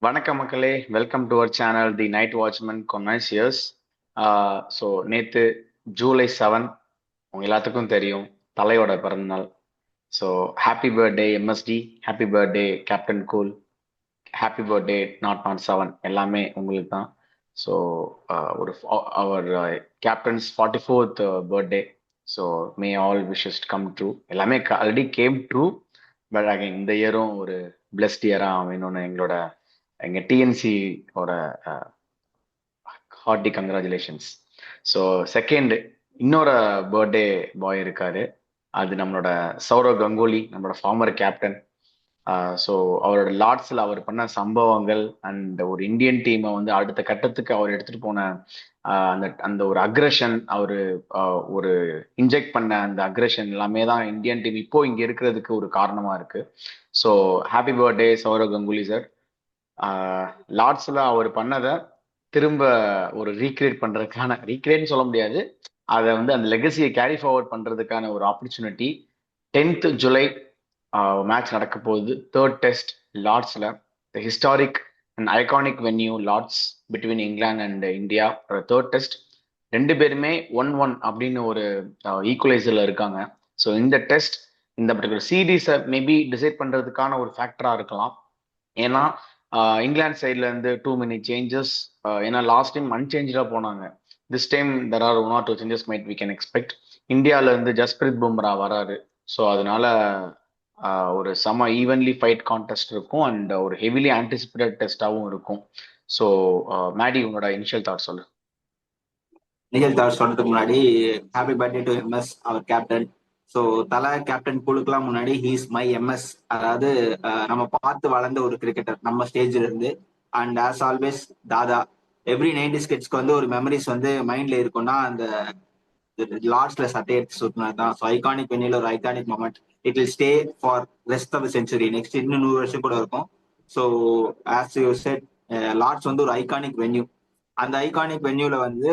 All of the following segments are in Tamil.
வணக்கம் மக்களே, welcome to our channel the night watchman connoisseurs. So நேற்று ஜூலை 7 உங்க எல்லாத்துக்கும் தெரியும், தலையோட பிறந்தநாள். So happy birthday MSD, happy birthday captain cool, happy birthday nought nought seven, எல்லாமே உங்களுக்கு தான். ஸோ ஒரு our captain's 44th birthday. So may all wishes come true. எல்லாமே already came true, but again இந்த இயரும் ஒரு பிளஸ்ட் இயராக அமையணும்னு எங்க டிஎன்சியோட ஹார்டி கங்க்ராச்சுலேஷன்ஸ். ஸோ செகண்ட் இன்னொரு பர்த்டே பாய் இருக்காரு. அது நம்மளோட சௌரவ் கங்குலி, நம்மளோட ஃபார்மர் கேப்டன். ஸோ அவரோட லார்ட்ஸில் அவர் பண்ண சம்பவங்கள் அண்ட் ஒரு இந்தியன் டீமை வந்து அடுத்த கட்டத்துக்கு அவர் எடுத்துட்டு போன அந்த அந்த ஒரு அக்ரஷன், அவர் ஒரு இன்ஜெக்ட் பண்ண அந்த அக்ரஷன் எல்லாமே தான் இந்தியன் டீம் இப்போ இங்கே இருக்கிறதுக்கு ஒரு காரணமா இருக்கு. So happy birthday Sourav Ganguly sir. லார்ட்ஸ்ல அவர் பண்ணதை திரும்ப ஒரு ரீக்ரியேட்னு சொல்ல முடியாது, அதை வந்து அந்த லெகசியை கேரி ஃபார்வர்ட் பண்றதுக்கான ஒரு ஆப்பர்ச்சுனிட்டி. 10th ஜூலை மேட்ச் நடக்க போகுது, தேர்ட் டெஸ்ட் லார்ட்ஸ்ல. Historic and iconic venue Lord's between England and India. Third test ரெண்டு பேருமே 1-1 அப்படின்னு ஒரு ஈக்குவலைசர்ல இருக்காங்க. ஸோ இந்த டெஸ்ட், இந்த பர்டிகுலர் சீரீஸை மேபி டிசைட் பண்றதுக்கான ஒரு ஃபேக்டரா இருக்கலாம். ஏன்னா இங்கிலாந்து சைட்ல இருந்து டூ மெனி சேஞ்சஸ். ஏன்னா லாஸ்ட் டைம் அன்சேஞ்சா போனாங்க. This time there are 1 or 2 changes might we can expect. இந்தியால இருந்து ஜஸ்பிரீத் பும்ரா வராரு. ஸோ அதனால ஒரு செம ஈவன்லி ஃபைட் கான்டெஸ்ட் இருக்கும் அண்ட் ஒரு ஹெவிலி ஆன்டிசிபேட்டட் டெஸ்டாகவும் இருக்கும். ஸோ மேடி, உங்களோட இனிஷியல் தாட் சொல்லு. இனிஷியல் தாட் சொல்றதுக்கு முன்னாடி ஹாப்பி பர்த்டே டு எம்எஸ், அவர் கேப்டன். ஸோ தலை கேப்டன் குழுக்கெல்லாம் முன்னாடி ஹீஸ் மை எம்எஸ். அதாவது நம்ம பார்த்து வளர்ந்த ஒரு கிரிக்கெட்டர் நம்ம ஸ்டேஜ்ல இருந்து. And as always Dada. Every 90s கிட்ஸ்க்கு வந்து ஒரு மெமரிஸ் வந்து மைண்ட்ல இருக்கும்னா அந்த லார்ட்ஸ்ல சட்டை எடுத்து சுத்தினது தான். ஸோ ஐகானிக் வென்யூல ஒரு iconic moment. It will stay for rest of the century. Next இன்னும் 100 வருஷம் கூட இருக்கும். So as you said, Lord's வந்து ஒரு ஐகானிக் வென்யூ. அந்த ஐகானிக் வென்யூல வந்து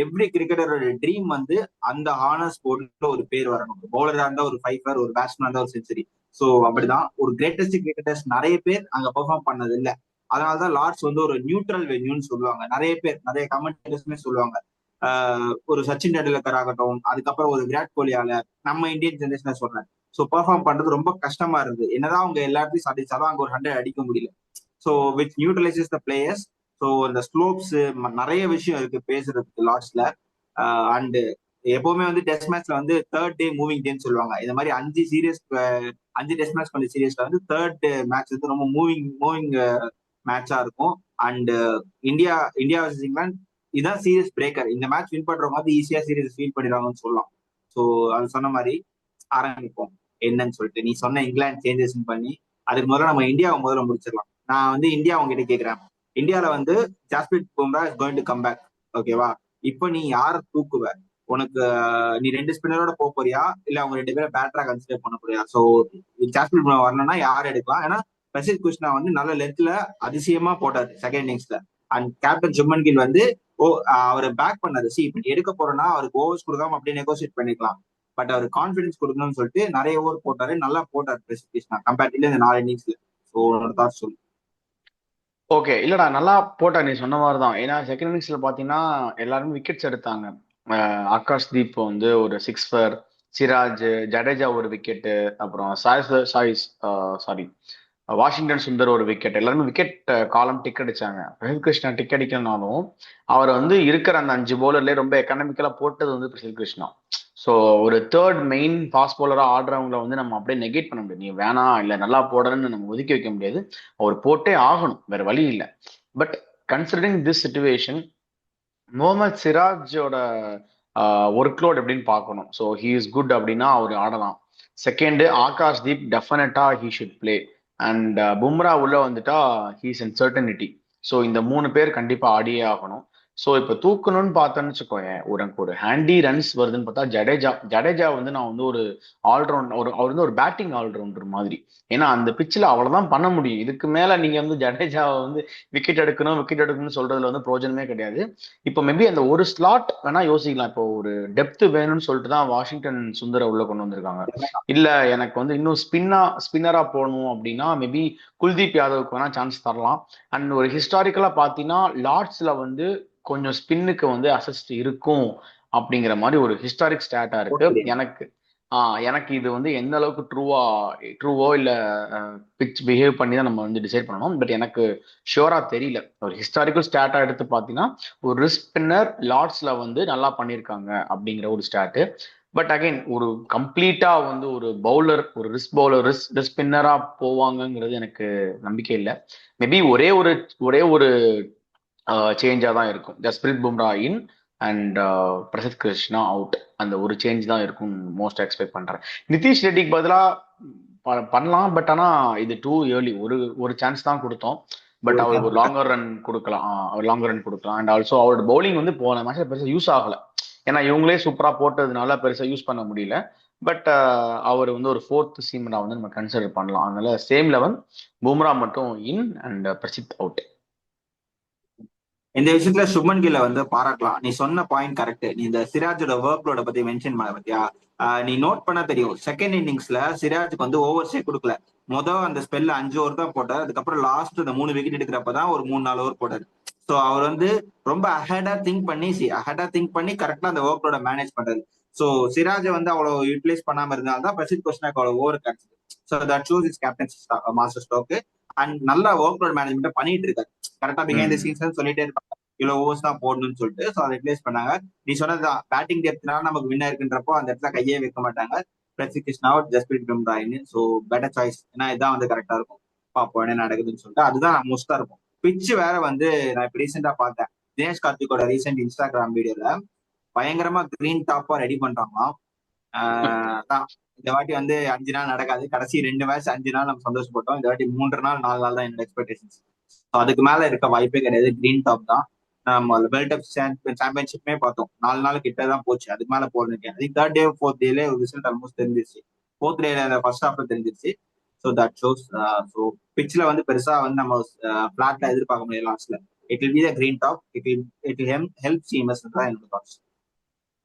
எவ்ரி கிரிக்கெட்டரோட ட்ரீம் வந்து அந்த ஹானர்ஸ் போர்ட்ல ஒரு பேர் வரணும். பவுலரா இருந்தா ஒரு ஃபைவர், ஒரு பேட்ஸ்மேன் இருந்தா ஒரு செஞ்சுரி. ஸோ அப்படிதான் ஒரு கிரேட்டஸ்ட் கிரிக்கெட்டர்ஸ் நிறைய பேர் அங்க பெர்ஃபார்ம் பண்ணது இல்லை. அதனாலதான் லார்ட்ஸ் வந்து ஒரு நியூட்ரல் வென்யூன்னு சொல்லுவாங்க. நிறைய பேர், நிறைய கமெண்டர்ஸ்மே சொல்லுவாங்க. ஒரு சச்சின் டெண்டுல்கர் ஆகட்டும், அதுக்கப்புறம் ஒரு விராட் கோலியால, நம்ம இந்தியன் ஜெனரேஷன் சொல்றேன். ஸோ பெர்ஃபார்ம் பண்றது ரொம்ப கஷ்டமா இருந்தது. என்னதான் அவங்க எல்லாத்தையும் சாதிச்சாலும் அங்க ஒரு 100 அடிக்க முடியல. So which neutralises the players. So இந்த ஸ்லோப்ஸ் நிறைய விஷயம் இருக்கு பேசுறதுக்கு லார்ட்ஸ்ல. அண்ட் எப்பவுமே வந்து டெஸ்ட் மேட்ச்ல வந்து தேர்ட் டே மூவிங் டேன்னு சொல்லுவாங்க. இந்த மாதிரி 5 டெஸ்ட் மேட்ச் பண்ண சீரியஸ்ல வந்து தேர்ட் மேட்ச் வந்து ரொம்ப மூவிங் மேட்சா இருக்கும். And India India versus England, இதுதான் சீரியஸ் பிரேக்கர். இந்த மேட்ச் வின் பண்ற மாதிரி ஈஸியா சீரியஸ் ஃபீல் பண்ணிடுவாங்கன்னு சொல்லலாம். ஸோ அது சொன்ன மாதிரி ஆரம்பிப்போம் என்னன்னு சொல்லிட்டு. நீ சொன்ன இங்கிலாந்து சேஞ்சஸ் பண்ணி அதுக்கு முதல்ல நம்ம இந்தியாவை முதல்ல முடிச்சிடலாம். நான் வந்து இந்தியா உங்ககிட்ட கேட்கிறேன். இந்தியால வந்து Jasprit Bumrah is going to come back. ஓகேவா? இப்போ நீ யார தூக்குவ? உனக்கு நீ 2 ஸ்பின்னரோட போறியா, இல்ல அவங்க 2 பேரை பேட்டரா கன்சிடர் பண்ண போறியா? சோ ஜாஸ்பிரித் பும்ரா வரணும்னா யார் எடுக்கலாம்? ஏன்னா பிரசித் கிருஷ்ணா வந்து நல்ல லென்த்ல அதிசயமா போட்டாரு செகண்ட் இன்னிங்ஸ்ல. அண்ட் கேப்டன் சுப்மன் கில் வந்து அவரை பேக் பண்ணாரு. இப்ப நீ எடுக்க போறேன்னா அவருக்கு ஓவர்ஸ் கொடுக்காம அப்படியே நெகோசியேட் பண்ணிக்கலாம். பட் அவர் கான்பிடன்ஸ் கொடுக்கணும்னு சொல்லிட்டு நிறைய ஓவர் போட்டாரு. நல்லா போட்டாரு பிரசித் கிருஷ்ணா கம்பேரிட்டிவ்லி இந்த 4 இன்னிங்ஸ்ல. ஸோ உன்னோட தாட் சொல்லு. ஓகே, இல்லடா, நல்லா போட்டா, நீ சொன்ன மாதிரி தான். ஏன்னா செகண்ட் இன்னிங்ஸ்ல பாத்தீங்கன்னா எல்லாருமே விக்கெட்ஸ் எடுத்தாங்க. ஆகாஷ் தீப் வந்து ஒரு 6 சிராஜ், ஜடேஜா ஒரு விக்கெட்டு, அப்புறம் சாரி வாஷிங்டன் சுந்தர் ஒரு விக்கெட். எல்லாருமே விக்கெட் காலம் டிக் அடிச்சாங்க. பிரசித் கிருஷ்ணா டிக் அடிக்கலனாலும் அவர் வந்து இருக்கிற அந்த 5 பவுலர்லேயே ரொம்ப எக்கனாமிக்கலா போட்டது வந்து பிரசித் கிருஷ்ணா. ஸோ ஒரு தேர்ட் மெயின் ஃபாஸ்ட் பவுலரா ஆடுறவங்கள வந்து நம்ம அப்படியே நெகேட் பண்ண முடியாது. நீ வேணாம் இல்லை நல்லா போடுறன்னு நம்ம ஒதுக்கி வைக்க முடியாது. அவர் போட்டே ஆகணும், வேற வழி இல்லை. But considering this situation, Mohammed சிராஜோட ஒர்க் லோட் எப்படின்னு பார்க்கணும். ஸோ ஹீ இஸ் குட் அப்படின்னா அவர் ஆடலாம். செகண்ட், ஆகாஷ் தீப் டெஃபினட்டா he should play. And Bumrah உள்ள வந்துட்டா ஹீஸ் இன் சர்டனிட்டி. ஸோ இந்த 3 பேர் கண்டிப்பா ஆடியே ஆகணும். ஸோ இப்போ தூக்கணும்னு பார்த்தோன்னு வச்சுக்கோயேன், எனக்கு ஒரு ஹேண்டி ரன்ஸ் வருதுன்னு பார்த்தா ஜடேஜா வந்து நான் வந்து ஒரு ஆல்ரவுண்ட் அவர் வந்து ஒரு பேட்டிங் ஆல்ரவுண்டர் மாதிரி. ஏன்னா அந்த பிச்சில் அவ்வளவுதான் பண்ண முடியும். இதுக்கு மேல நீங்க வந்து ஜடேஜாவை வந்து விக்கெட் எடுக்கணும்னு சொல்றதுல வந்து பிரயோஜனமே கிடையாது. இப்போ மேபி அந்த ஒரு ஸ்லாட் வேணா யோசிக்கலாம். இப்போ ஒரு டெப்த் வேணும்னு சொல்லிட்டு தான் வாஷிங்டன் சுந்தர உள்ள கொண்டு வந்திருக்காங்க. இல்ல எனக்கு வந்து இன்னும் ஸ்பின்னரா போகணும் அப்படின்னா மேபி குல்தீப் யாதவுக்கு வேணா சான்ஸ் தரலாம். அண்ட் ஒரு ஹிஸ்டாரிக்கலா பாத்தீங்கன்னா லார்ட்ஸ்ல வந்து கொஞ்சம் ஸ்பின்னுக்கு வந்து அசிஸ்ட் இருக்கும் அப்படிங்கிற மாதிரி ஒரு ஹிஸ்டாரிக் ஸ்டாட்டா இருக்கு எனக்கு. எனக்கு இது வந்து எந்த அளவுக்கு ட்ரூவோ இல்ல பிச் பிஹேவ் பண்ணி தான் நம்ம வந்து டிசைட் பண்ணணும். பட் எனக்கு ஷியோரா தெரியல. ஒரு ஹிஸ்டாரிக்கல் ஸ்டாட்டா எடுத்து பார்த்தீங்கன்னா ஒரு ரிஸ்க் ஸ்பின்னர் லார்ட்ஸ்ல வந்து நல்லா பண்ணியிருக்காங்க அப்படிங்கிற ஒரு ஸ்டாட்டு. பட் அகைன் ஒரு கம்ப்ளீட்டா வந்து ஒரு பவுலர், ஒரு ரிஸ்க் ஸ்பின்னரா போவாங்கங்கிறது எனக்கு நம்பிக்கை இல்லை. மேபி ஒரே ஒரு சேஞ்சா தான் இருக்கும். Jasprit Bumrah in and Prasidh Krishna out. அந்த ஒரு சேஞ்ச் தான் இருக்கும் மோஸ்ட் எக்ஸ்பெக்ட் பண்றேன். நிதிஷ் ரெட்டிக்கு பதிலா பண்ணலாம். பட் ஆனா இது டூ ஏர்லி. ஒரு சான்ஸ் தான் கொடுத்தோம். பட் அவருக்கு ஒரு லாங்கர் ரன் கொடுக்கலாம். அவர் லாங்கர் ரன் கொடுக்கலாம். அண்ட் ஆல்சோ அவரோட பவுலிங் வந்து போன மேட்ச்ல பெருசா யூஸ் ஆகல. ஏன்னா இவங்களே சூப்பரா போட்டதுனால பெருசா யூஸ் பண்ண முடியல. பட் அவர் வந்து ஒரு ஃபோர்த் சீமரா வந்து நம்ம கன்சிடர் பண்ணலாம். அதனால சேம் லெவன், பும்ரா மட்டும் இன் அண்ட் பிரசித் அவுட். இந்த விஷயத்துல சுப்மன் கில்ல வந்து பாராட்டலாம். நீ சொன்ன பாயிண்ட் கரெக்ட். நீ இந்த சிராஜோட ஒர்க் லோட பத்தி மென்ஷன் பண்ண பத்தியா, நீ நோட் பண்ண தெரியும் செகண்ட் இன்னிங்ஸ்ல சிராஜுக்கு வந்து ஓவர்ஸே கொடுக்கல. அந்த ஸ்பெல்ல 5 ஓவர் தான் போட்டார். அதுக்கப்புறம் லாஸ்ட் இந்த 3 விக்கெட் எடுக்கிறப்பதான் ஒரு 3-4 ஓவர் போட்டார். ஸோ அவர் வந்து ரொம்ப அஹெடா திங்க் பண்ணி கரெக்டா அந்த ஒர்க் லோட மேனேஜ் பண்றாரு. ஸோ சிராஜை வந்து அவ்வளவு யூட்டிலைஸ் பண்ணாம இருந்தால்தான் பிரசித் கிருஷ்ணாக்கு அவ்வளவு ஓவர் கிடைச்சது. So that shows is captain master stroke. And நல்லா ஒர்க் லோட் மேனேஜ்மெண்ட் பண்ணிட்டு இருக்காரு. கரெக்டா பிஹைண்ட் தி சீன்ஸ் சொல்லிட்டே இருப்பாங்க இவ்வளவு ஓவர்ஸ் தான் போடணும்னு சொல்லிட்டு. ஸோ அதை ரிப்ளேஸ் பண்ணாங்க. நீ சொன்னதுதான் பேட்டிங் டெப்த்னால நமக்கு வின் இருக்குன்றப்போ அந்த இடத்துல கையே வைக்க மாட்டாங்க. Prasidh Krishna Jasprit Bumrah. So better choice. ஏன்னா இதான் வந்து கரெக்டா இருக்கும். பாப்போம் என்ன நடக்குதுன்னு சொல்லிட்டு அதுதான் மோஸ்டா இருக்கும். பிச் வேற வந்து நான் இப்ப ரீசெண்டா பார்த்தேன். தினேஷ் கார்த்திகோட ரீசெண்ட் இன்ஸ்டாகிராம் வீடியோல பயங்கரமா கிரீன் டாப்பா ரெடி பண்றாங்களாம். இந்த வாட்டி வந்து 5 நாள் நடக்காது. கடைசி 2 மேட்ச் 5 நாள் நம்ம சந்தோஷப்பட்டோம். இந்த வாட்டி 3 நாள் 4 நாள் தான் என்னோட எக்ஸ்பெக்டேஷன்ஸ். அதுக்கு மேல இருக்க வாய்ப்பே கிடையாது. கிரீன் டாப் தான். நம்ம வேர்ல்ட் கப் சாம்பியன்ஷிப்மே பார்த்தோம். 4 நாள் கிட்ட தான் போச்சு. அதுக்கு மேல போறதுக்கு அதுக்கு தேர்ட் டே ஃபோர்த் டேல ஒரு ரிசல்ட் ஆல்மோஸ்ட் தெரிஞ்சிருச்சு. ஃபோர்த் டேல ஃபர்ஸ்ட் ஹாஃப்ல தெரிஞ்சிருச்சு. So that shows. ஸோ பிச்ல வந்து பெருசா வந்து நம்ம பிளாட்ல எதிர்பார்க்க முடியாது லாஸ்ட்ல. It will be the green top. It will help Sheamus தான் என்னோட தாட்ஸ்.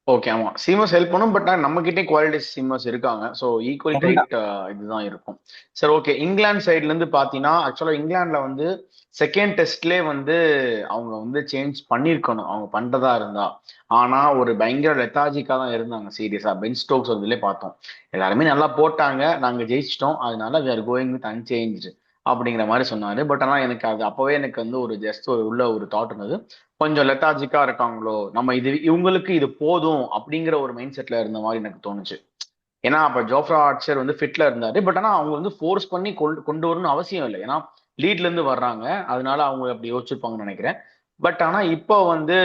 ஓகே, ஆமா, சீமர்ஸ் ஹெல்ப் பண்ணும். பட் நம்ம கிட்டே குவாலிட்டி சீமர்ஸ் இருக்காங்க. ஸோ ஈக்குவல் டைட் இதுதான் இருக்கும். சரி, ஓகே. இங்கிலாந்து சைட்ல இருந்து பாத்தீங்கன்னா ஆக்சுவலா இங்கிலாந்துல வந்து செகண்ட் டெஸ்ட்லேயே வந்து அவங்க வந்து சேஞ்ச் பண்ணிருக்கணும் அவங்க பண்றதா இருந்தா. ஆனா ஒரு பயங்கர லெத்தாஜிக்கா தான் இருந்தாங்க. சீரியஸா பென் ஸ்டோக்ஸ் இதுலேயே பார்த்தோம். எல்லாருமே நல்லா போட்டாங்க, நாங்க ஜெயிச்சிட்டோம், அதனால we are going with unchanged அப்படிங்கிற மாதிரி சொன்னாரு. பட் ஆனா எனக்கு அது அப்பவே எனக்கு வந்து ஒரு ஜஸ்ட் உள்ள ஒரு தாட் இருந்தது, கொஞ்சம் லெத்தாஜிக்கா இருக்காங்களோ, நம்ம இவங்களுக்கு இது போதும் அப்படிங்கிற ஒரு மைண்ட் செட்ல இருந்த மாதிரி எனக்கு தோணுச்சு. ஏன்னா அப்ப ஜோஃப்ரா ஆர்ச்சர் வந்து ஃபிட்ல இருந்தாரு. பட் ஆனா அவங்க வந்து ஃபோர்ஸ் பண்ணி கொண்டு வரணும்னு அவசியம் இல்லை. ஏன்னா லீட்ல இருந்து வர்றாங்க, அதனால அவங்க அப்படி யோசிச்சிருப்பாங்கன்னு நினைக்கிறேன். பட் ஆனா இப்போ வந்து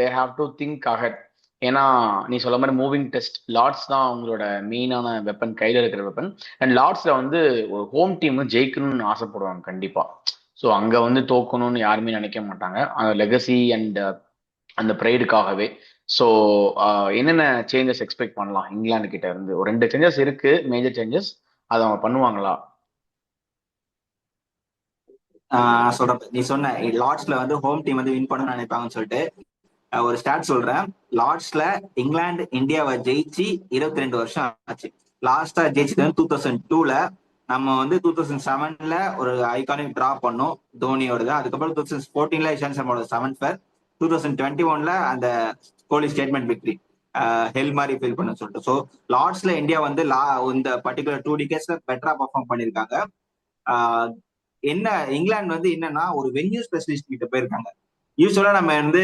they have to think ahead. ஏன்னா நீ சொல்ல மாதிரி மூவிங் டெஸ்ட் லார்ட்ஸ் தான் அவங்களோட மெயினான வெப்பன், கையில இருக்கிற வெப்பன். அண்ட் லார்ட்ஸ்ல வந்து ஒரு ஹோம் டீம் ஜெயிக்கணும்னு ஆசைப்படுவாங்க கண்டிப்பா. ஸோ அங்க வந்து தோக்கணும்னு யாருமே நினைக்க மாட்டாங்க, அந்த லெகசி அண்ட் அந்த ப்ரைடுக்காகவே. ஸோ என்னென்ன சேஞ்சஸ் எக்ஸ்பெக்ட் பண்ணலாம் இங்கிலாந்து கிட்ட இருந்து? ஒரு 2 சேஞ்சஸ் இருக்கு, மேஜர் சேஞ்சஸ். அதை அவங்க பண்ணுவாங்களா? சொல்றேன். நீ சொன்ன லார்ட்ஸ்ல வந்து ஹோம் டீம் வந்து வின் பண்ணணும்னு நினைப்பாங்கன்னு சொல்லிட்டு ஒரு ஸ்டாட் சொல்றேன். லார்ட்ஸ்ல இங்கிலாந்து இந்தியாவை ஜெயிச்சு 22 வருஷம் ஆச்சு. லாஸ்டா ஜெயிச்சது 2002ல. நம்ம வந்து 2007ல ஒரு ஐகானிக் டிரா பண்ணோம் தோனியோட. அதுக்கப்புறம் 2014ல இஷாந்த் சர்மாவோட 7th ஃபேர். 2021ல அந்த கோலி ஸ்டேட்மெண்ட் விக்டரி ஹெல் மாதிரி ஃபீல் பண்ண சொல்லிட்டு. ஸோ லார்ட்ஸ்ல இந்தியா வந்து இந்த பர்டிகுலர் 2 டிகேட்ஸ்ல பெட்டரா பர்ஃபார்ம் பண்ணிருக்காங்க. என்ன இங்கிலாந்து வந்து என்னன்னா ஒரு வென்யூ ஸ்பெஷலிஸ்ட் கிட்ட போயிருக்காங்க. யூஸ்வலா நம்ம வந்து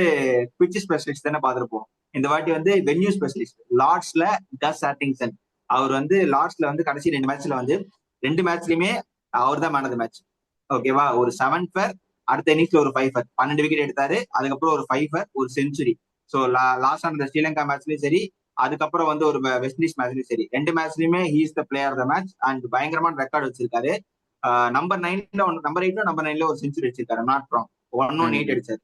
பிச் ஸ்பெஷலிஸ்ட் தானே பார்த்திருப்போம். இந்த வாட்டி வந்து வென்யூ ஸ்பெஷலிஸ்ட். லார்ட்ஸ்ல கஸ் ஆட்டிங்சன். அவர் வந்து லார்ட்ஸ்ல வந்து கடைசி 2 மேட்ச்ல வந்து 2 மேட்ச்லயுமே அவர் தான் மேன் ஆஃப் த மேட்ச். ஓகேவா? ஒரு 7 ஃபேர், அடுத்த இன்னிங்ஸ்ல ஒரு 5 ஃபேர், 12 விக்கெட் எடுத்தாரு. அதுக்கப்புறம் ஒரு 5 ஃபேர், ஒரு செஞ்சுரி. ஸோ லாஸ்ட் ஆன ஸ்ரீலங்கா மேட்ச்லயும் சரி, அதுக்கப்புறம் வந்து ஒரு வெஸ்ட் இண்டீஸ் மேட்ச்லயும் சரி, 2 மேட்ச்லயுமே he is the player of the match. And பயங்கரமான ரெக்கார்ட் வச்சிருக்காரு. நம்பர் 8ல ஒரு செஞ்சுரி வச்சிருக்காரு. Not wrong. 118 அடிச்சாரு.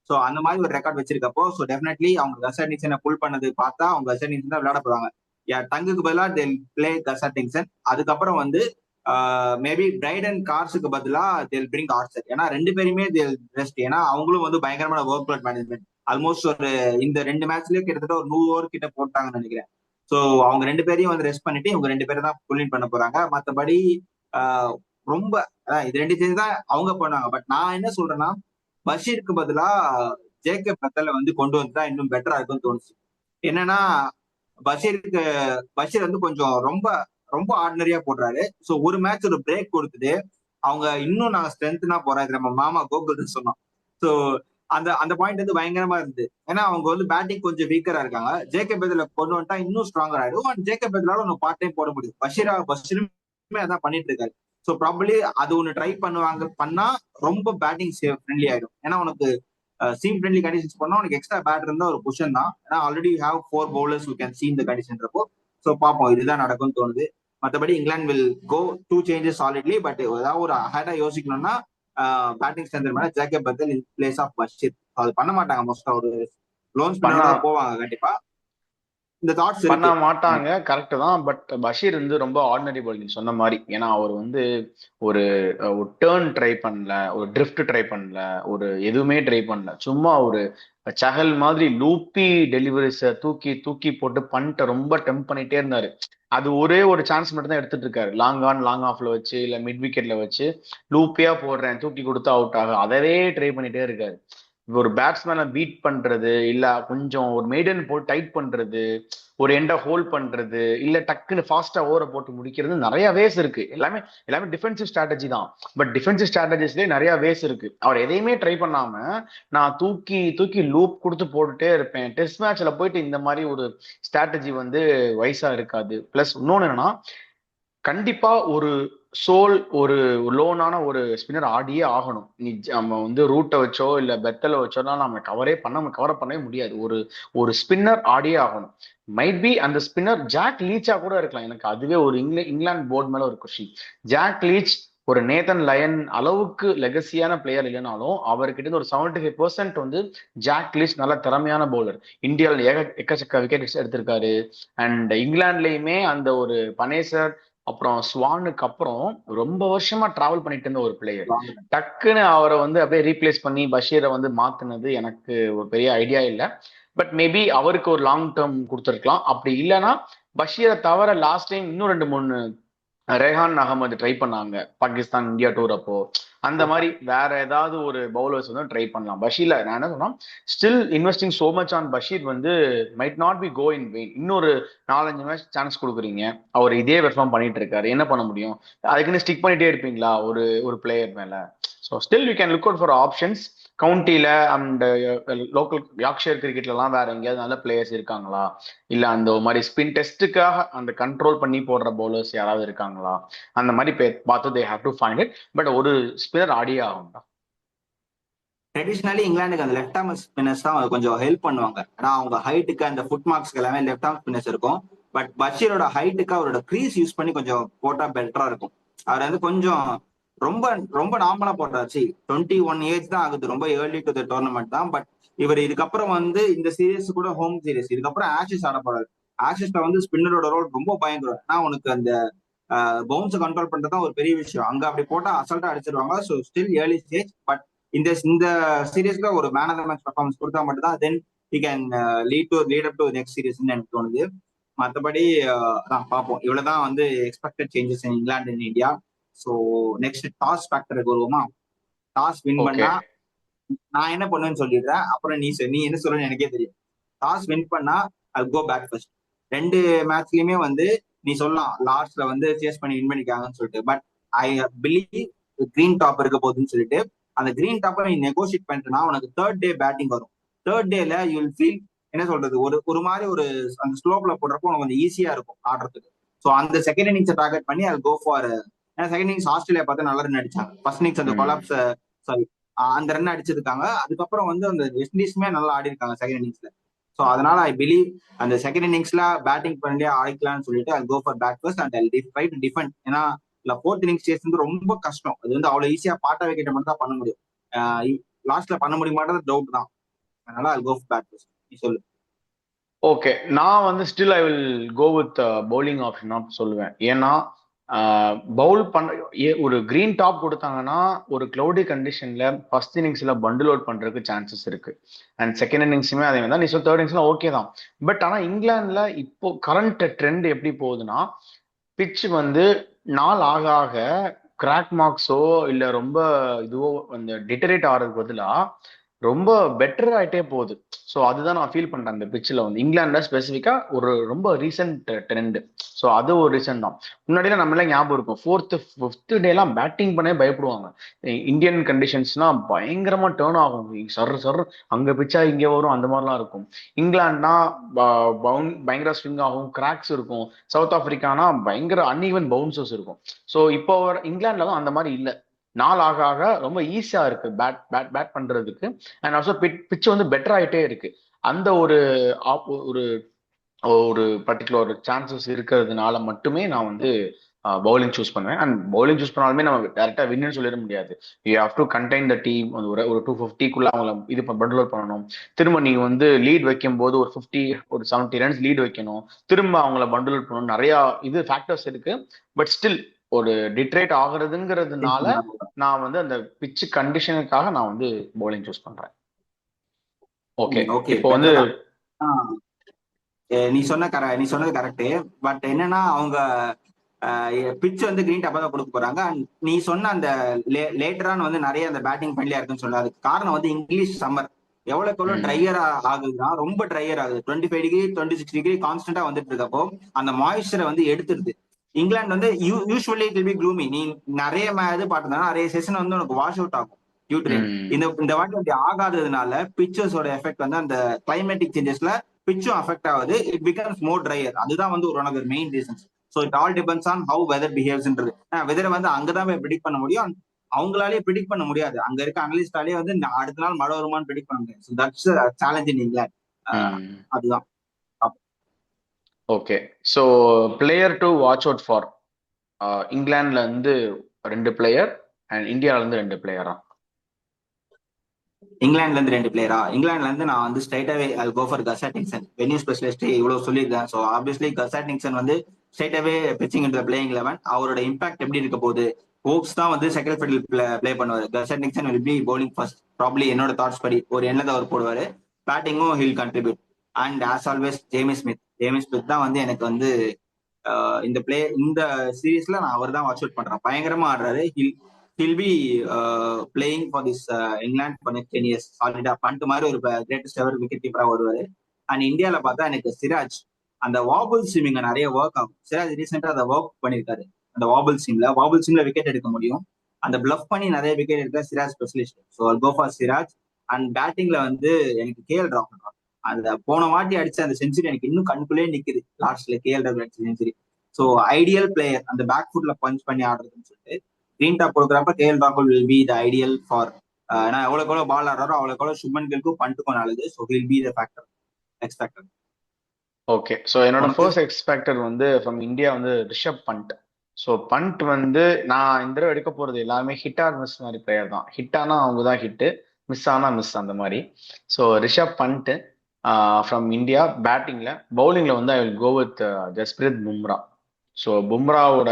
ஸோ அந்த மாதிரி ஒரு ரெக்கார்ட் வச்சிருக்கப்போ ஸோ டெஃபினெட்லி அவங்க கசாட்டிங்ஸனை புல் பண்ணது பார்த்தா அவங்க கசாட்டிங்ஸ் தான் விளையாட போறாங்க. டங்குக்கு பதிலாக தெல் பிளே கசாட்டிங்ஸன். அதுக்கப்புறம் வந்து மேபி பிரைடன் கார்ஸுக்கு பதிலா தெல் பிரிங் ஆர்ச்சர். ஏன்னா ரெண்டு பேருமே தெல் ரெஸ்ட். ஏன்னா அவங்களும் வந்து பயங்கரமான ஒர்க் லோட் மேனேஜ்மெண்ட். ஆல்மோஸ்ட் ஒரு இந்த 2 மேட்ச்லயே கிட்டத்தட்ட ஒரு 100 ஓவர் கிட்ட போட்டாங்கன்னு நினைக்கிறேன். ஸோ அவங்க ரெண்டு பேரையும் வந்து ரெஸ்ட் பண்ணிட்டு இவங்க ரெண்டு பேரும் தான் புல்லின் பண்ண போறாங்க. மற்றபடி ரொம்ப இது ரெண்டு சேர்ந்து தான் அவங்க பண்ணுவாங்க. பட் நான் என்ன சொல்றேன்னா, பஷீருக்கு பதிலா ஜேக்கப் பெத்தலை வந்து கொண்டு வந்துட்டா இன்னும் பெட்டரா இருக்கும்னு தோணுச்சு. என்னன்னா பஷீருக்கு பஷீர் வந்து கொஞ்சம் ரொம்ப ரொம்ப ஆர்டினரியா போடுறாரு. ஸோ ஒரு மேட்ச் ஒரு பிரேக் கொடுத்துட்டு அவங்க இன்னும் நாங்க ஸ்ட்ரென்த்னா போறோம். இது நம்ம மாமா கோகுல் சொன்னோம். ஸோ அந்த அந்த பாயிண்ட் வந்து பயங்கரமா இருந்தது. ஏன்னா அவங்க வந்து பேட்டிங் கொஞ்சம் வீக்கரா இருக்காங்க. ஜேகே பெதல கொண்டு வந்துட்டா இன்னும் ஸ்ட்ராங்கர் ஆயிடும். அண்ட் ஜேகே பெதலால ஒன்று பார்ட் டைம் போட முடியும். பஷீருமே அதான் பண்ணிட்டு இருக்காரு. ஸோ ப்ராபப்ளி அது ஒன்று ட்ரை பண்ணுவாங்க. பண்ணா ரொம்ப பேட்டிங் ஃப்ரெண்ட்லி ஆயிடும். ஏன்னா உனக்கு சீம் ஃப்ரெண்ட்லி கண்டிஷன்ஸ் பண்ணா உனக்கு எக்ஸ்ட்ரா பேட்டர் இருந்தா ஒரு பொசிஷன் தான். ஏன்னா already have 4 bowlers who can see இந்த கண்டிஷன்றப்போ ஸோ பார்ப்போம் இதுதான் நடக்கும்னு தோணுது. மற்றபடி England will go 2 changes solidly. But ஏதாவது ஒரு ஹேடா யோசிக்கணும்னா பேட்டிங் ஸ்ட்ரென்த் மேல Jacob Bethell in place of Bashir. அது பண்ண மாட்டாங்க. மோஸ்டா ஒரு லோன் ஸ்பின்னரோட போவாங்க கண்டிப்பா. இந்த தாட்ஸ் பண்ண இருக்கு. மாட்டாங்க, கரெக்ட் தான். பட் பஷீர் வந்து ரொம்ப ஆர்டினரி பால் நீ சொன்ன மாதிரி. ஏன்னா அவர் வந்து ஒரு டேர்ன் ட்ரை பண்ணல, ஒரு ட்ரிஃப்ட் ட்ரை பண்ணல, ஒரு எதுவுமே ட்ரை பண்ணல. சும்மா ஒரு சஹல் மாதிரி லூப்பி டெலிவரிஸை தூக்கி தூக்கி போட்டு பண்ணிட்டு ரொம்ப டெம்ப் பண்ணிட்டே இருந்தாரு. அது ஒரே ஒரு சான்ஸ் மட்டும் தான் எடுத்துட்டு இருக்காரு. லாங் ஆன் லாங் ஆஃப்ல வச்சு இல்ல மிட் விக்கெட்ல வச்சு லூப்பியா போடுறேன் தூக்கி கொடுத்து அவுட் ஆகும் அதவே ட்ரை பண்ணிட்டே இருக்காரு. ஒரு பேட்ஸ்மேனை பீட் பண்றது இல்ல கொஞ்சம் ஒரு மெய்டன் போல் டைட் பண்றது, ஒரு எண்டை ஹோல்ட் பண்றது, இல்ல டக்குன்னு ஃபாஸ்டா ஓவரை போட்டு முடிக்கிறது நிறைய வேஸ் இருக்கு. எல்லாமே எல்லாமே டிஃபென்சிவ் ஸ்ட்ராட்டஜி தான். பட் டிஃபென்சிவ் ஸ்ட்ராட்டஜிஸ்லேயே நிறைய வேஸ் இருக்கு. அவர் எதையுமே ட்ரை பண்ணாம நான் தூக்கி தூக்கி லூப் கொடுத்து போட்டுட்டே இருப்பேன். டெஸ்ட் மேட்ச்ல போயிட்டு இந்த மாதிரி ஒரு ஸ்ட்ராட்டஜி வந்து வயசா இருக்காது. பிளஸ் இன்னொன்னு என்னன்னா, கண்டிப்பா ஒரு சோல் ஒரு லோனான ஒரு ஸ்பின்னர் ஆடியே ஆகணும். நீ நம்ம வந்து ரூட்டை வச்சோ இல்ல பெத்தல வச்சோனா நம்ம கவர் பண்ணவே முடியாது. ஒரு ஒரு ஸ்பின்னர் ஆடியே ஆகணும். மைட் பி அந்த ஸ்பின்னர் ஜாக் லீச்சா கூட இருக்கலாம். எனக்கு அதுவே ஒரு இங்கிலாந்து போர்டு மேல ஒரு கொஸ்டின். ஜாக் லீச் ஒரு நேதன் லயன் அளவுக்கு லெகசியான பிளேயர் இல்லைனாலும் அவர்கிட்ட இருந்து ஒரு 75% வந்து ஜாக் லீச் நல்ல திறமையான பவுலர். இந்தியாவில் எக்கச்சக்க விக்கெட் எடுத்திருக்காரு. அண்ட் இங்கிலாந்துலயுமே அந்த ஒரு பனேசர் அப்புறம் ஸ்வானுக்கு அப்புறம் ரொம்ப வருஷமா டிராவல் பண்ணிட்டு இருந்த ஒரு பிளேயர். டக்குன்னு அவரை வந்து அப்படியே ரீப்ளேஸ் பண்ணி பஷீரை வந்து மாத்தினது எனக்கு ஒரு பெரிய ஐடியா இல்லை. பட் மேபி அவருக்கு ஒரு லாங் டேர்ம் கொடுத்துருக்கலாம். அப்படி இல்லைன்னா பஷீரை தவிர லாஸ்ட் டைம் இன்னும் 2 3 ரெஹான் அகமது ட்ரை பண்ணாங்க பாகிஸ்தான் இந்தியா டூர் அப்போ. அந்த மாதிரி வேற ஏதாவது ஒரு பவுலர்ஸ் வந்து ட்ரை பண்ணலாம். பஷீர்ல நான் என்ன சொன்னா, still investing so much on Bashir வந்து might not be go in vain. இன்னொரு 4 5 மேட்ச் சான்ஸ் கொடுக்குறீங்க. அவர் இதே பெர்ஃபார்ம் பண்ணிட்டு இருக்காரு, என்ன பண்ண முடியும்? அதுக்குன்னு ஸ்டிக் பண்ணிட்டே இருப்பீங்களா ஒரு ஒரு பிளேயர் மேல? So still you can look out for options. கவுண்டியில அண்ட் லோக்கல் யாக்ஷயர் கிரிக்கெட்லாம் வேற எங்கேயாவது நல்ல பிளேயர்ஸ் இருக்காங்களா? இல்ல அந்த மாதிரி ஸ்பின் டெஸ்ட்டுக்காக அந்த கண்ட்ரோல் பண்ணி போடுற பவுலர்ஸ் யாராவது இருக்காங்களா? அந்த மாதிரி பார்த்து they have to find it. But ஒரு ஸ்பின்னர் ஆடியே ஆகும்டா. ட்ரெடிஷ்னலி இங்கிலாந்துக்கு அந்த லெஃப்ட் ஆர்ம் ஸ்பின்னர்ஸ் தான் கொஞ்சம் ஹெல்ப் பண்ணுவாங்க. ஏன்னா அவங்க ஹைட்டுக்கு அந்த ஃபுட் மார்க்ஸ்க்கு எல்லாமே லெஃப்ட் ஆர்ம் ஸ்பின்னர்ஸ் இருக்கும். பட் பஷீரோட ஹைட்டுக்கு அவரோட க்ரீஸ் யூஸ் பண்ணி கொஞ்சம் போட்டா பெட்டரா இருக்கும். அவர் வந்து கொஞ்சம் ரொம்ப ரொம்ப நார்மலா போட்டாச்சு. 21 ஏஜ் தான் ஆகுது. ரொம்ப ஏர்லி டு த டோர்னமெண்ட் தான். பட் இவர் இதுக்கப்புறம் வந்து இந்த சீரீஸ் கூட ஹோம் சீரீஸ் இதுக்கப்புறம் ஆஷஸ் ஆட போறாரு. ஆஷஸ்ல வந்து ஸ்பின்னரோட ரோல் ரொம்ப பயங்கரம். ஏன்னா உனக்கு அந்த பவுன்ஸை கண்ட்ரோல் பண்றதுதான் ஒரு பெரிய விஷயம். அங்க அப்படி போட்டா அசல்ட்டா அடிச்சிருவாங்க. So still early stage. But இந்த இந்த சீரீஸ்ல ஒரு man of the match performance கொடுத்தா மட்டும் தான் then he can lead up to next சீரீஸ்ன்னு எனக்கு தோணுது. மற்றபடி பார்ப்போம். இவ்வளவுதான் வந்து expected changes in England in India. So next toss ஃபேக்டருக்கு வருவோமா? டாஸ் வின் பண்ணா நான் என்ன பண்ணுவேன்னு சொல்லிடுறேன். அப்புறம் நீ என்ன சொல்றேன்னு எனக்கே தெரியும். டாஸ் வின் பண்ணா அது கோ பேக் ஃபர்ஸ்ட். 2 மேட்ச்லயுமே வந்து நீ சொல்லலாம் லாஸ்ட்ல வந்து சேஸ் பண்ணி வின் பண்ணிக்காங்கன்னு சொல்லிட்டு. But I believe green top இருக்க போகுதுன்னு சொல்லிட்டு அந்த கிரீன் டாப்பை நீ நெகோசியேட் பண்ணிட்டுனா உனக்கு 3rd டே பேட்டிங் வரும். 3rd டேல யூ வில் ஃபீல் என்ன சொல்றது ஒரு ஒரு மாதிரி ஒரு அந்த ஸ்லோப்ல போடுறப்போ உனக்கு கொஞ்சம் ஈஸியா இருக்கும் ஆடுறதுக்கு. ஸோ அந்த செகண்ட் இன்னிங்ஸை டார்கெட் பண்ணி அது கோ ஃபார். ஏன்னா செகண்ட் இன்னிங்ஸ் ஆஸ்திரேலியா பார்த்து நல்ல ரன் அடிச்சாங்க. ஃபர்ஸ்ட் இன்னிங்ஸ் அந்த கொலாப்ஸ் சாரி அந்த ரன் அடிச்சிருக்காங்க. அதுக்கப்புறம் வந்து அந்த வெஸ்ட் இண்டீஸுமே நல்லா ஆடி இருக்காங்க செகண்ட் இன்னிங்ஸ்ல. ஸோ அதனால ஐ பிலீவ் அந்த செகண்ட் இன்னிங்ஸ்ல பேட்டிங் பண்ணியே ஆடிக்கலாம்னு சொல்லிட்டு I go for bat first and I try to defend. ஏன்னா இல்ல 4th இன்னிங்ஸ் சேஸ் வந்து ரொம்ப கஷ்டம். அது வந்து அவ்வளவு ஈஸியா பாட்டா விக்கெட்டை மட்டும் தான் பண்ண முடியும். லாஸ்ட்ல பண்ண முடியுமான்றது டவுட் தான். அதனால I'll go for bat first. நீ சொல்லு. ஓகே, நான் வந்து still I will go with bowling option தான் சொல்லுவேன். ஏன்னா பவுல் பண்ண ஒரு கிரீன் டாப் கொடுத்தாங்கன்னா ஒரு கிளவுடி கண்டிஷன்ல ஃபர்ஸ்ட் இன்னிங்ஸ்ல பண்டில் அவுட் பண்றதுக்கு சான்சஸ் இருக்கு. அண்ட் செகண்ட் இன்னிங்ஸுமே அதே மாதிரி தான். நீ சொல் தேர்ட் இன்னிங்ஸ்லாம் ஓகே தான். பட் ஆனா இங்கிலாந்துல இப்போ கரண்ட் ட்ரெண்ட் எப்படி போகுதுன்னா, பிட்ச் வந்து நாள் ஆக ஆக கிராக் மார்க்ஸோ இல்ல ரொம்ப இதுவோ அந்த டிட்டரேட் ஆகிறதுக்கு பதிலா ரொம்ப பெட்டர் ஆயிட்டே போகுது. ஸோ அதுதான் நான் ஃபீல் பண்றேன் அந்த பிச்சில் வந்து இங்கிலாந்துல ஸ்பெசிஃபிக்கா ஒரு ரொம்ப ரீசெண்ட் ட்ரெண்ட். ஸோ அது ஒரு ரீசன் தான். முன்னாடிலாம் நம்ம எல்லாம் ஞாபகம் இருக்கும், ஃபோர்த்து ஃபிஃப்த் டேலாம் பேட்டிங் பண்ணே பயப்படுவாங்க. இந்தியன் கண்டிஷன்ஸ்னா பயங்கரமா டேர்ன் ஆகும், சர் சர் அங்க பிச்சா இங்கே வரும், அந்த மாதிரிலாம் இருக்கும். இங்கிலாந்துனா பயங்கர ஸ்விங் ஆகும், கிராக்ஸ் இருக்கும். சவுத் ஆப்பிரிக்கானா பயங்கர அன்ஈவன் பவுன்சர்ஸ் இருக்கும். ஸோ இப்போ இங்கிலாந்துல தான் அந்த மாதிரி இல்லை. நாள் ஆக ஆக ரொம்ப ஈஸியா இருக்கு பேட் பேட் பேட் பண்றதுக்கு. அண்ட் ஆல்சோ பிட்ச் வந்து பெட்டர் ஆயிட்டே இருக்கு. அந்த ஒரு ஒரு ஒரு பர்டிகுலர் சான்சஸ் இருக்கிறதுனால மட்டுமே நான் வந்து பவுலிங் சூஸ் பண்ணுவேன். அண்ட் பவுலிங் சூஸ் பண்ணாலுமே நம்ம டேரக்டா வின்னு சொல்லிட முடியாது. You have to contain the team. ஒரு 250 அவங்கள இது பண்டில் அவுட் பண்ணணும். திரும்ப நீங்க வந்து லீட் வைக்கும் போது ஒரு 50 ஒரு 70 ரன்ஸ் லீட் வைக்கணும். திரும்ப அவங்கள பண்டில் அவுட் பண்ணணும். நிறைய இது ஃபேக்டர்ஸ் இருக்கு. பட் ஸ்டில் ஒரு டிட்ரேட் ஆகுறதுங்கிறதுனால நான் வந்து அந்த பிட்ச் கண்டிஷனுக்காக நான் வந்து பவுலிங் சூஸ் பண்றேன். ஓகே, ஓகே, இப்போ வந்து பெட்டர் தான். நீ சொன்னது கரெக்ட். பட் என்னன்னா அவங்க பிட்ச் வந்து கிரீன் டாப்பா தான் கொடுக்க போறாங்க. அண்ட் நீ சொன்ன அந்த லேட்டரான வந்து நிறைய அந்த பேட்டிங் ஃப்ரெண்ட்லியா இருக்குன்னு சொல்ல, அதுக்கு காரணம் வந்து இங்கிலீஷ் சம்மர் எவ்வளவுக்கு எவ்வளவு ட்ரையர் ஆகுதுன்னா, ரொம்ப ட்ரையர் ஆகுது. 25 டிகிரி 26 டிகிரி கான்ஸ்டன்டா வந்துட்டு இருக்கப்போ அந்த மாய்ஸ்சரை வந்து எடுத்துருது. இங்கிலாந்து வந்து usually it will be gloomy. நீ நிறைய இது பார்த்தனா நிறைய செஷன் வந்து உனக்கு வாஷ் அவுட் ஆகும் யூட்ரேன். இந்த வாட்டி அப்படி ஆகாததுனால பிக்சர்ஸோட எஃபெக்ட் வந்து அந்த கிளைமேட்டிக் சேஞ்சஸ்ல பிச்சும் அஃபெக்ட் ஆகுது. It becomes more drier. அதுதான் வந்து one of the main reasons. So it all depends on how weather பிஹேவ்ஸ்ன்றது. வெதரை வந்து அங்கதான் போய் ப்ரிடிக் பண்ண முடியும். அவங்களாலே ப்ரிடிக் பண்ண முடியாது. அங்க இருக்க அனலிஸ்டாலே வந்து அடுத்த நாள் மழை வருமானு ப்ரிடிக் பண்ண முடியாது. So that's challenge in England. அதுதான். Okay, so player to watch out for இங்கிலாந்துல இருந்து 2 பிளேயர் அண்ட் இந்தியால இருந்து 2 பிளேயரா? இங்கிலாந்துல இருந்து 2 பிளேயரா? இங்கிலாந்துல இருந்து நான் வந்து ஸ்ட்ரைட்டாவே I'll go for Gus Atkinson. Venue specialist இவ்வளவு சொல்லியிருக்கேன். ஸோ ஆப்வியஸ்லி கஸ் அட்கின்சன் வந்து ஸ்ட்ரைட்டாவே பிச்சிங் இன் த பிளேயிங் 11. அவரோட இம்பாக்ட் எப்படி இருக்க போகுது? ஹோப்ஸ் தான் வந்து செகண்ட் ஃபீல்டில் பிளே பண்ணுவாரு. Gus Atkinson will be bowling first. Probably என்னோட தாட்ஸ் படி ஒரு எண்ணத்தை அவர் போடுவாரு. பேட்டிங்கும் he'll contribute. And as always Jamie Smith தான் வந்து எனக்கு வந்து இந்த சீரீஸ்ல நான் அவர் தான் வாட்ச் அவுட் பண்றேன். பயங்கரமா ஆடுறாரு. He'll be playing for this England for next 10 years. சாலிடா பண்ட் மாதிரி ஒரு கிரேட்டஸ்ட் எவர் விக்கெட் கீப்பரா வருவாரு. அண்ட் இந்தியாவில பார்த்தா எனக்கு சிராஜ் அந்த வாபிள் ஸ்விமிங்க நிறைய ஒர்க் ஆகும். சிராஜ் ரீசெண்டா அதை ஒர்க் பண்ணிருக்காரு. அந்த வாபிள் ஸ்விம்ல விக்கெட் எடுக்க முடியும். அந்த பிளஃப் பண்ணி நிறைய விக்கெட் எடுக்க Siraj specialist. So go for Siraj. And பேட்டிங்ல வந்து எனக்கு கேஎல் ராகுல். அந்த போன வாட்டி அடிச்ச அந்த செஞ்சுரி எனக்கு இன்னும் கண்குள்ளே நிக்குது. லாஸ்ட்ல கேஎல் ராகுல் அடிச்ச செஞ்சுரி. ஸோ ஐடியல் பிளேயர் அந்த பேக் ஃபுட்ல பஞ்ச் பண்ணி ஆடுறதுன்னு சொல்லிட்டு கிரீன் டாப் கொடுக்குறப்ப கேஎல் ராகுல் will be the ideal for. நான் எவ்வளவுக்கு எவ்வளவு பால் ஆடுறாரோ அவ்வளவுக்கு எவ்வளவு சுப்மன் கில்க்கும் பண்ட்டுக்கும் நல்லது. So will be the factor எக்ஸ்பெக்டர். Okay, so என்னோட ஃபர்ஸ்ட் எக்ஸ்பெக்டர் வந்து ஃப்ரம் இந்தியா வந்து ரிஷப் பண்ட். ஸோ பண்ட் வந்து நான் இந்த தடவை எடுக்க போறது எல்லாமே ஹிட் ஆர் மிஸ் மாதிரி பிளேயர் தான். ஹிட் ஆனா அவங்க தான் ஹிட்டு, மிஸ் ஆனா மிஸ் அந்த மாதிரி. So Rishabh Pant from India பேட்டிங்ல. பவுலிங்ல வந்து I will go with Jasprit Bumrah. So பும்ராவோட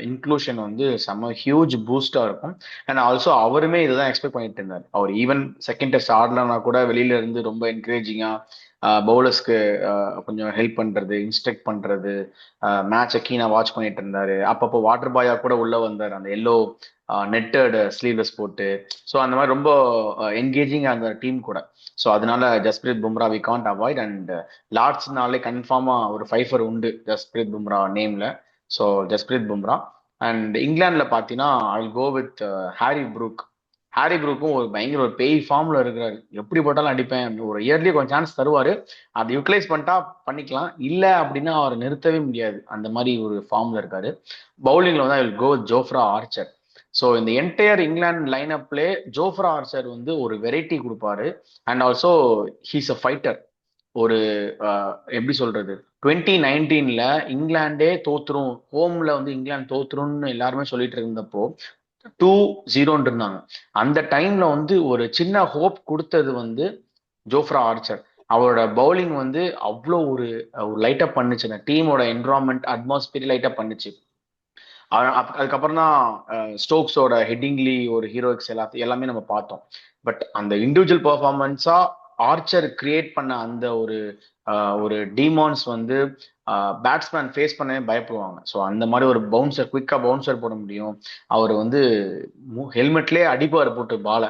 இன்க்ளூஷன் வந்து செம்ம ஹியூஜ் பூஸ்டா இருக்கும். அண்ட் ஆல்சோ அவருமே இதுதான் எக்ஸ்பெக்ட் பண்ணிட்டு இருந்தார். அவர் ஈவன் செகண்ட் டெஸ்ட் ஆடலன்னா கூட வெளியில இருந்து ரொம்ப என்கரேஜிங்கா பவுலர்ஸ்க்கு கொஞ்சம் ஹெல்ப் பண்றது, இன்ஸ்ட்ரக்ட் பண்றது, மேட்சை கீனா வாட்ச் பண்ணிட்டு இருந்தாரு. அப்பப்போ வாட்டர் பாயா கூட உள்ள வந்தார் அந்த எல்லோ நெட்டட் ஸ்லீவ்லெஸ் போட்டு. ஸோ அந்த மாதிரி ரொம்ப என்கேஜிங் அந்த டீம் கூட. ஸோ அதனால Jasprit Bumrah we can't avoid. And லார்ட்ஸ்னாலே கன்ஃபார்மா ஒரு ஃபைஃபர் உண்டு ஜஸ்பிரித் பும்ரா நேம்ல. ஸோ ஜஸ்பிரித் பும்ரா. அண்ட் இங்கிலாந்துல பார்த்தீங்கன்னா I will go with Harry Brook. Harry ப்ரூக்கும் ஒரு பயங்கர ஒரு பேய் ஃபார்ம்ல இருக்கிறாரு. எப்படி போட்டாலும் அடிப்பேன், ஒரு இயர்லி கொஞ்சம் சான்ஸ் தருவாரு. அதை யூட்டிலைஸ் பண்ணிட்டா பண்ணிக்கலாம், இல்ல அப்படின்னா அவர் நிறுத்தவே முடியாது. அந்த மாதிரி ஒரு ஃபார்ம்ல இருக்காரு. பவுலிங்ல வந்து I will go Jofra Archer. So இந்த என்டையர் இங்கிலாந்து லைன் அப்லே ஜோஃப்ரா ஆர்ச்சர் வந்து ஒரு வெரைட்டி கொடுப்பாரு. And also he's a fighter. ஒரு எப்படி சொல்றது, 2019 இங்கிலாண்டே தோத்துரும், ஹோம்ல வந்து இங்கிலாந்து தோத்துரும்னு எல்லாருமே சொல்லிட்டு இருந்தப்போ 2-0 இருந்தாங்க. அந்த டைம்ல வந்து ஒரு சின்ன ஹோப் கொடுத்தது வந்து ஜோஃப்ரா ஆர்ச்சர். அவரோட பவுலிங் வந்து அவ்வளோ ஒரு லைட்டப் பண்ணுச்சு, அந்த டீமோட என்வரான்மெண்ட் அட்மாஸ்பியர் லைட்டப் பண்ணுச்சு. அதுக்கப்புறம் தான் ஸ்டோக்ஸோட ஹெட்டிங்லி ஒரு ஹீரோயிக்ஸ் எல்லாமே நம்ம பார்த்தோம். பட் அந்த இண்டிவிஜுவல் பெர்ஃபார்மன்ஸா ஆர்ச்சர் கிரியேட் பண்ண அந்த ஒரு டிமான்ஸ் வந்து பேட்ஸ்மேன் ஃபேஸ் பண்ணவே பயப்படுவாங்க. ஸோ அந்த மாதிரி ஒரு பவுன்சர், குயிக்காக பவுன்சர் போட முடியும். அவர் வந்து ஹெல்மெட்லேயே அடிப்பார் போட்டு பாலை.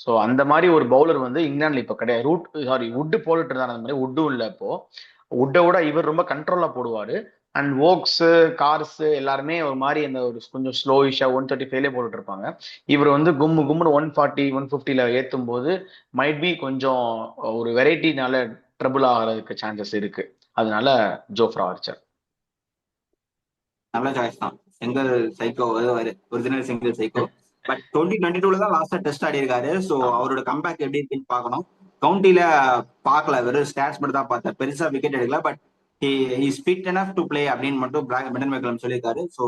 ஸோ அந்த மாதிரி ஒரு பவுலர் வந்து இங்கிலாந்துல இப்போ கிடையாது. வுட்டு போட்டுட்டு இருந்தாங்க, அந்த மாதிரி வுட்டும் இல்லை இப்போ. வுட்டை விட இவர் ரொம்ப கண்ட்ரோலாக போடுவார். அண்ட் வோக்ஸ், கார்ஸ் எல்லாருமே ஒரு மாதிரி அந்த ஒரு கொஞ்சம் ஸ்லோயிஷா 135 போட்டுட்டு இருப்பாங்க. இவர் வந்து கும்முன்னு 140 150 ஏற்றும் போது மைட் பி கொஞ்சம் ஒரு வெரைட்டினால ட்ரபிள் ஆகிறதுக்கு சான்சஸ் இருக்கு. அதனால ஜோஃப்ரா ஆர்ச்சர். நல்ல சாய்ஸ் தான். Single psycho original single psycho. But 2022 தான் லாஸ்டா டெஸ்ட் ஆடி இருக்காரு. ஸோ அவரோட கம்பேக் எப்படி இருக்குன்னு பார்க்கணும். கவுண்டில பார்க்கல, வெறும் ஸ்டாட்ஸ் மட்டும் தான் பார்த்தேன். பெருசா விக்கெட் எடுக்கல. But is fit enough to play அப்படின்னு மட்டும் பெடன் மெக்கலம் சொல்லியிருக்காரு. So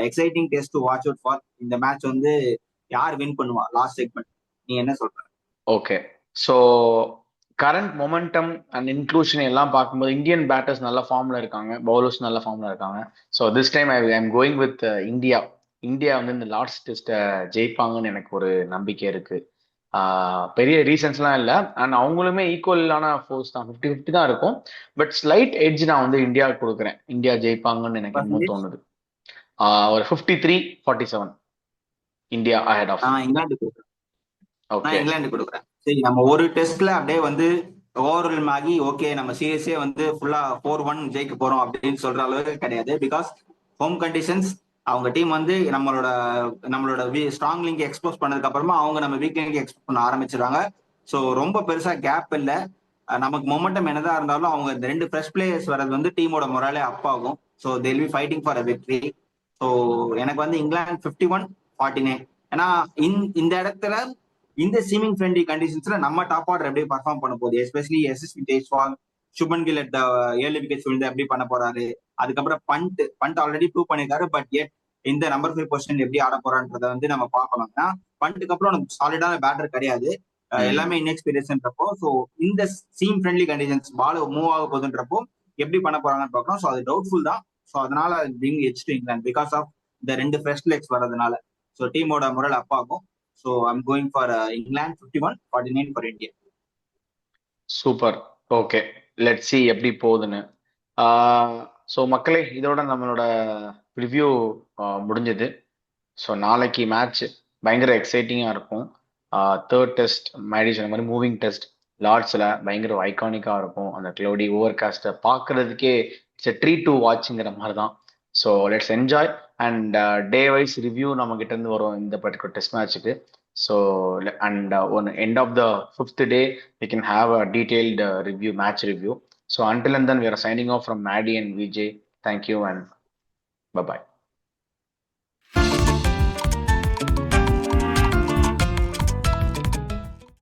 exciting test to watch out for. இந்த மேட்ச் வந்து யார் வின் பண்ணுவா லாஸ்ட் செக்மெண்ட், நீ என்ன சொல்ற? Okay. So current momentum and inclusion எல்லாம் பார்க்கும்போது இந்தியன் பேட்டர்ஸ் நல்ல ஃபார்ம்ல இருக்காங்க, பவுலர்ஸ் நல்ல ஃபார்ம்ல இருக்காங்க. So this time I am going with India. India வந்து இந்த லாஸ்ட் டெஸ்ட்டை ஜெயிப்பாங்கன்னு எனக்கு ஒரு நம்பிக்கை இருக்கு. பெரிய ரீசன்ஸ்லாம் இல்லை, அண்ட் அவங்களுமே ஈக்குவலான ஃபோர்ஸ் தான், 50-50 தான் இருக்கும். பட் ஸ்லைட் எட்ஜ் நான் வந்து இந்தியாவுக்கு கொடுக்குறேன். இந்தியா ஜெயிப்பாங்கன்னு எனக்கு என்னமோ தோணுது. ஒரு 53-47 இந்தியா அஹெட் ஆஃப். இங்கிலாந்து கொடுக்குறேன். ஓகே, நான் இங்கிலாந்து கொடுக்குறேன். சரி, நம்ம ஒரு டெஸ்ட்ல அப்படியே வந்து ஓவர்வெல்ம் ஆகி ஓகே நம்ம சீரியஸே வந்து ஃபுல்லா 4-1 ஜெயிக்க போறோம் அப்படின்னு சொல்ற அளவுக்கு கிடையாது. பிகாஸ் ஹோம் கண்டிஷன்ஸ், அவங்க டீம் வந்து நம்மளோட ஸ்ட்ராங் லிங்க் எக்ஸ்போஸ் பண்ணதுக்கு அப்புறமா அவங்க நம்ம வீக் லிங்க் எக்ஸ்போஸ் பண்ண ஆரம்பிச்சிருவாங்க. ஸோ ரொம்ப பெருசா கேப் இல்லை. நமக்கு மொமெண்டம் என்னதான் இருந்தாலும் அவங்க இந்த 2 ஃப்ரெஷ் பிளேயர்ஸ் வர்றது வந்து டீமோட மொராலே அப் ஆகும். So they'll be fighting for a victory. So எனக்கு வந்து இங்கிலாந்து 51-49. ஏன்னா இந்த இடத்துல இந்த சீமிங் ஃப்ரெண்ட்லி கண்டிஷன்ஸ்ல நம்ம டாப் ஆர்டர் எப்படி பர்ஃபார்ம் பண்ண போகுது, especially Yashasvi Jaiswal, Shubman Gill at 7 wickets விழுந்து எப்படி பண்ண போறாரு. அதுக்கப்புறம் பண்ட் ஆல்ரெடி ப்ரூவ் பண்ணிருக்காரு. பட் எட் இந்த நம்பர் 5 பொசிஷன் எப்படி ஆட போறான்றத வந்து நம்ம பார்க்கணும். ஏன்னா பண்ட்டுக்கு அப்புறம் நமக்கு சாலிடான பேட்டர் கிடையாது, எல்லாமே இன்எக்ஸ்பீரியன்ஸ்ன்றப்போ. ஸோ இந்த seam friendly conditions ball move ஆக போகுதுன்றப்போ எப்படி பண்ண போறாங்கன்னு பார்க்கணும். ஸோ அது டவுட்ஃபுல் தான். ஸோ அதனால bring H to England because of இந்த 2 ஃப்ரெஷ் லெக்ஸ் வர்றதுனால. ஸோ டீமோட முரல் அப் ஆகும். So I'm going for England 51-49 for India. Super. Okay, let see எப்படி போகுதுன்னு. ஸோ மக்களே, இதோட நம்மளோட ரிவ்யூ முடிஞ்சது. ஸோ நாளைக்கு மேட்ச் பயங்கர எக்ஸைட்டிங்காக இருக்கும். தேர்ட் டெஸ்ட் மேடி சொன்ன மாதிரி மூவிங் டெஸ்ட் லார்ட்ஸில் பயங்கர ஐகானிக்காக இருக்கும். அந்த க்ளௌடி ஓவர் காஸ்ட்டை பார்க்கறதுக்கே இட்ஸ் எ ட்ரீட் டு வாட்ச்ங்கிற மாதிரி தான். So let's enjoy. And day wise review நம்ம கிட்ட இருந்து வரும் இந்த பர்டிகுலர் டெஸ்ட் மேட்ச்சுக்கு. So, and on end of the 5th day, we can have a detailed review, match review. So until and then, we are signing off from Maddie and VJ. Thank you and bye-bye.